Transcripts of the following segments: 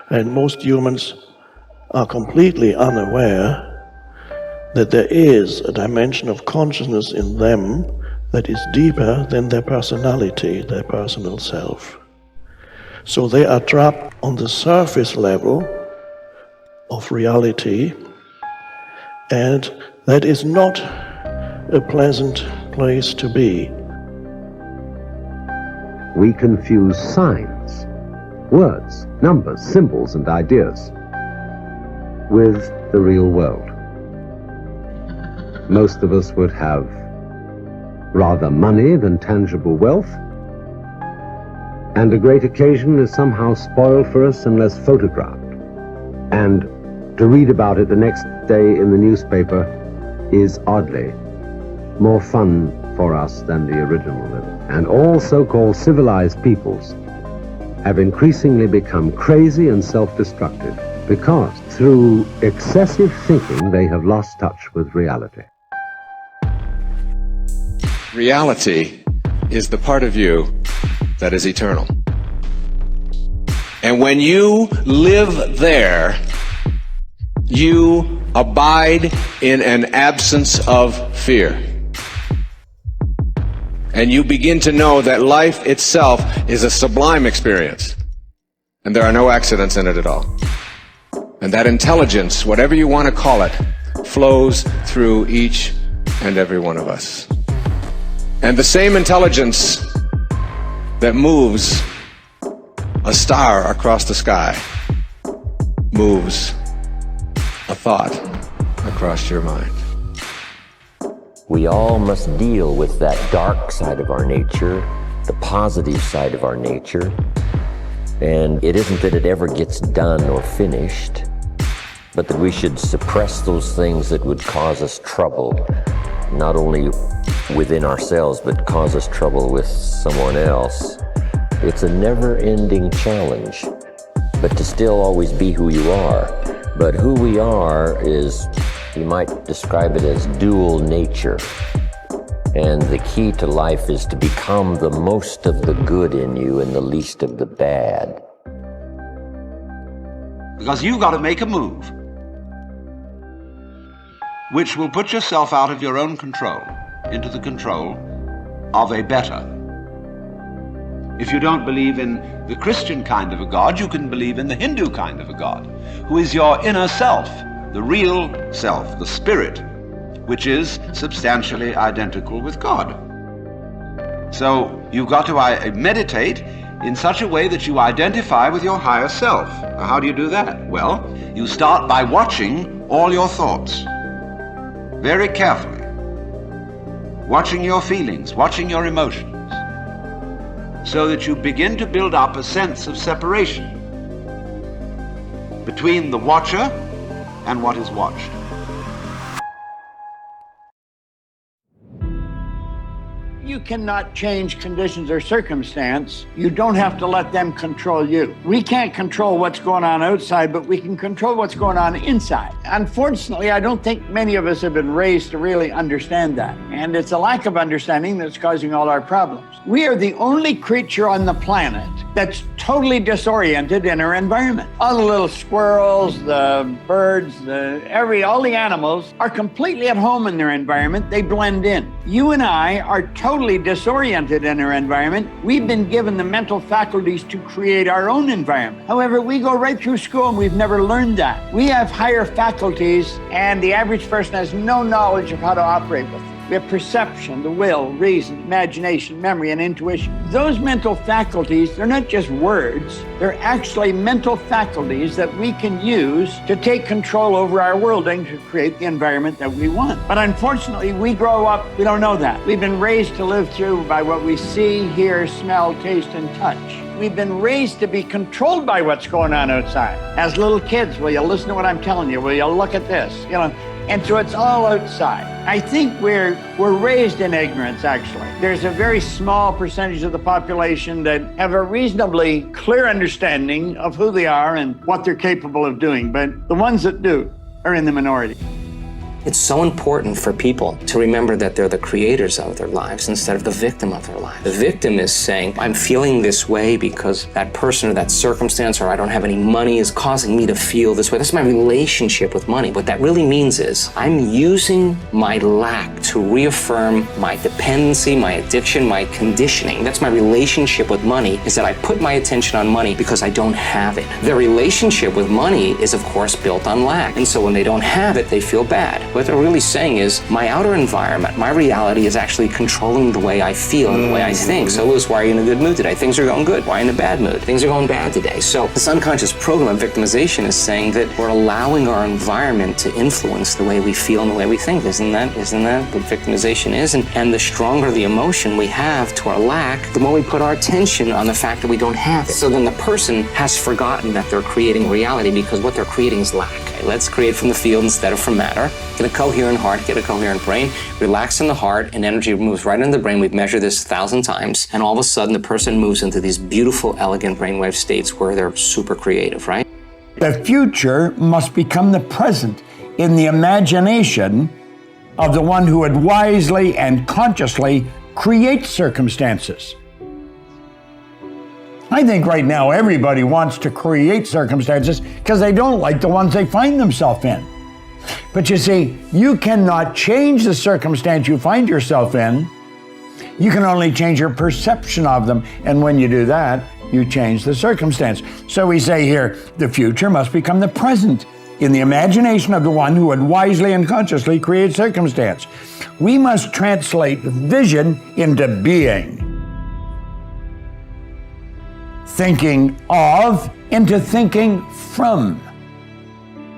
And most humans are completely unaware that there is a dimension of consciousness in them that is deeper than their personality, their personal self. So they are trapped on the surface level of reality, and that is not a pleasant place to be. We confuse signs, words, numbers, symbols, and ideas with the real world. Most of us would have rather money than tangible wealth, and a great occasion is somehow spoiled for us unless photographed. And to read about it the next day in the newspaper is oddly more fun for us than the original living. And all so-called civilized peoples have increasingly become crazy and self-destructive because through excessive thinking they have lost touch with reality. Reality is the part of you that is eternal. And when you live there, you abide in an absence of fear. And you begin to know that life itself is a sublime experience. And there are no accidents in it at all. And that intelligence, whatever you want to call it, flows through each and every one of us. And the same intelligence that moves a star across the sky moves a thought across your mind. We all must deal with that dark side of our nature, the positive side of our nature. And it isn't that it ever gets done or finished, but that we should suppress those things that would cause us trouble, not only within ourselves, but cause us trouble with someone else. It's a never-ending challenge, but to still always be who you are. But who we are is, you might describe it as dual nature. And the key to life is to become the most of the good in you and the least of the bad. Because you've got to make a move which will put yourself out of your own control into the control of a better. If you don't believe in the Christian kind of a God, you can believe in the Hindu kind of a God, who is your inner self, the real self, the spirit, which is substantially identical with God. So you've got to meditate in such a way that you identify with your higher self. Now, how do you do that? Well, you start by watching all your thoughts very carefully, watching your feelings, watching your emotions, so that you begin to build up a sense of separation between the watcher and what is watched. You cannot change conditions or circumstance. You don't have to let them control you. We can't control what's going on outside, but we can control what's going on inside. Unfortunately, I don't think many of us have been raised to really understand that. And it's a lack of understanding that's causing all our problems. We are the only creature on the planet that's totally disoriented in our environment. All the little squirrels, the birds, all the animals are completely at home in their environment. They blend in. You and I are totally disoriented in our environment. We've been given the mental faculties to create our own environment. However, we go right through school and we've never learned that. We have higher faculties, and the average person has no knowledge of how to operate with them. We have perception, the will, reason, imagination, memory, and intuition. Those mental faculties, they're not just words. They're actually mental faculties that we can use to take control over our world and to create the environment that we want. But unfortunately, we grow up, we don't know that. We've been raised to live through by what we see, hear, smell, taste, and touch. We've been raised to be controlled by what's going on outside. As little kids, will you listen to what I'm telling you? Will you look at this? And so it's all outside. I think we're raised in ignorance, actually. There's a very small percentage of the population that have a reasonably clear understanding of who they are and what they're capable of doing, but the ones that do are in the minority. It's so important for people to remember that they're the creators of their lives instead of the victim of their lives. The victim is saying, I'm feeling this way because that person or that circumstance or I don't have any money is causing me to feel this way. That's my relationship with money. What that really means is I'm using my lack to reaffirm my dependency, my addiction, my conditioning. That's my relationship with money, is that I put my attention on money because I don't have it. Their relationship with money is, of course, built on lack. And so when they don't have it, they feel bad. What they're really saying is my outer environment, my reality is actually controlling the way I feel and the way I think. So Louis, why are you in a good mood today? Things are going good. Why are you in a bad mood? Things are going bad today. So this unconscious program of victimization is saying that we're allowing our environment to influence the way we feel and the way we think. Isn't that what victimization is? And the stronger the emotion we have to our lack, the more we put our attention on the fact that we don't have it. So then the person has forgotten that they're creating reality because what they're creating is lack. Okay, let's create from the field instead of from matter. Get a coherent heart, get a coherent brain, relax in the heart, and energy moves right into the brain. We've measured this 1,000 times, and all of a sudden the person moves into these beautiful, elegant brainwave states where they're super creative, right? The future must become the present in the imagination of the one who would wisely and consciously create circumstances. I think right now everybody wants to create circumstances because they don't like the ones they find themselves in. But you see, you cannot change the circumstance you find yourself in. You can only change your perception of them. And when you do that, you change the circumstance. So we say here, the future must become the present in the imagination of the one who would wisely and consciously create circumstance. We must translate vision into being. Thinking of into thinking from.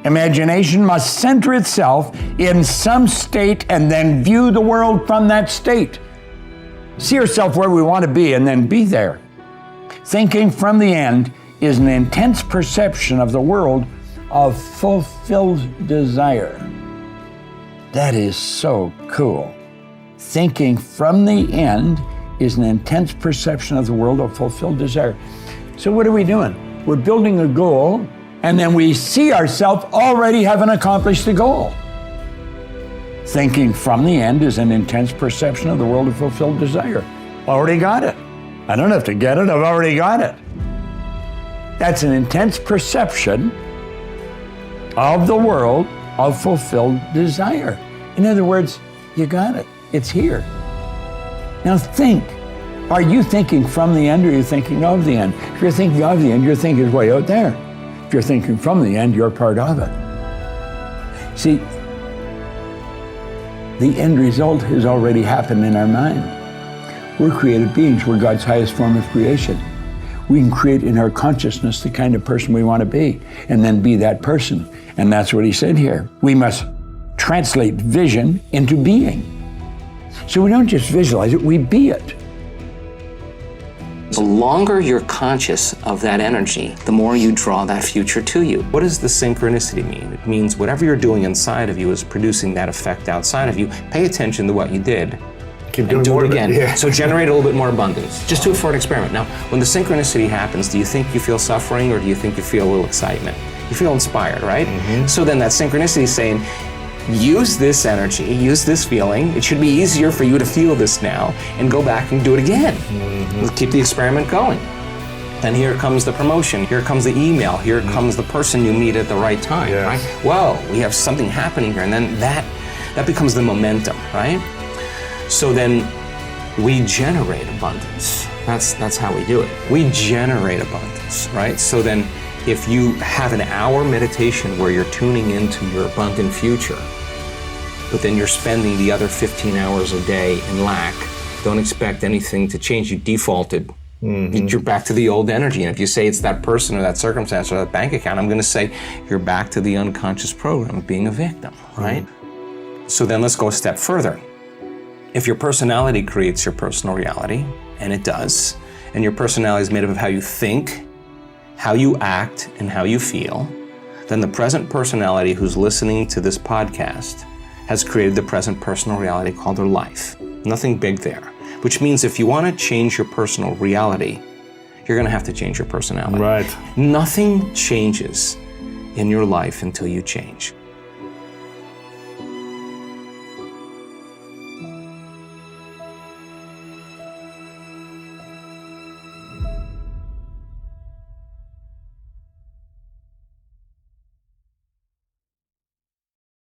Imagination must center itself in some state and then view the world from that state. See yourself where we want to be and then be there. Thinking from the end is an intense perception of the world of fulfilled desire. That is so cool. Thinking from the end is an intense perception of the world of fulfilled desire. So what are we doing? We're building a goal, and then we see ourselves already having accomplished the goal. Thinking from the end is an intense perception of the world of fulfilled desire. Already got it. I don't have to get it, I've already got it. That's an intense perception of the world of fulfilled desire. In other words, you got it. It's here. Now think. Are you thinking from the end or are you thinking of the end? If you're thinking of the end, your thinking is way out there. If you're thinking from the end, you're part of it. See, the end result has already happened in our mind. We're created beings. We're God's highest form of creation. We can create in our consciousness the kind of person we want to be and then be that person. And that's what he said here. We must translate vision into being. So we don't just visualize it, we be it. The longer you're conscious of that energy, the more you draw that future to you. What does the synchronicity mean? It means whatever you're doing inside of you is producing that effect outside of you. Pay attention to what you did. Keep doing do more it again. Yeah. So generate a little bit more abundance. Just do it for an experiment. Now, when the synchronicity happens, do you think you feel suffering or do you think you feel a little excitement? You feel inspired, right? Mm-hmm. So then that synchronicity is saying, use this energy, use this feeling. It should be easier for you to feel this now and go back and do it again. Mm-hmm. Keep the experiment going. Then here comes the promotion, here comes the email, here comes the person you meet at the right time, right? Well, we have something happening here, and then that becomes the momentum, right? So then we generate abundance. That's how we do it. We generate abundance, right? So then if you have an hour meditation where you're tuning into your abundant future, but then you're spending the other 15 hours a day in lack, don't expect anything to change. You defaulted. Mm-hmm. You're back to the old energy. And if you say it's that person or that circumstance or that bank account, I'm going to say you're back to the unconscious program of being a victim, right? Mm-hmm. So then let's go a step further. If your personality creates your personal reality, and it does, and your personality is made up of how you think, how you act, and how you feel, then the present personality who's listening to this podcast has created the present personal reality called their life. Nothing big there. Which means if you want to change your personal reality, you're going to have to change your personality. Right. Nothing changes in your life until you change.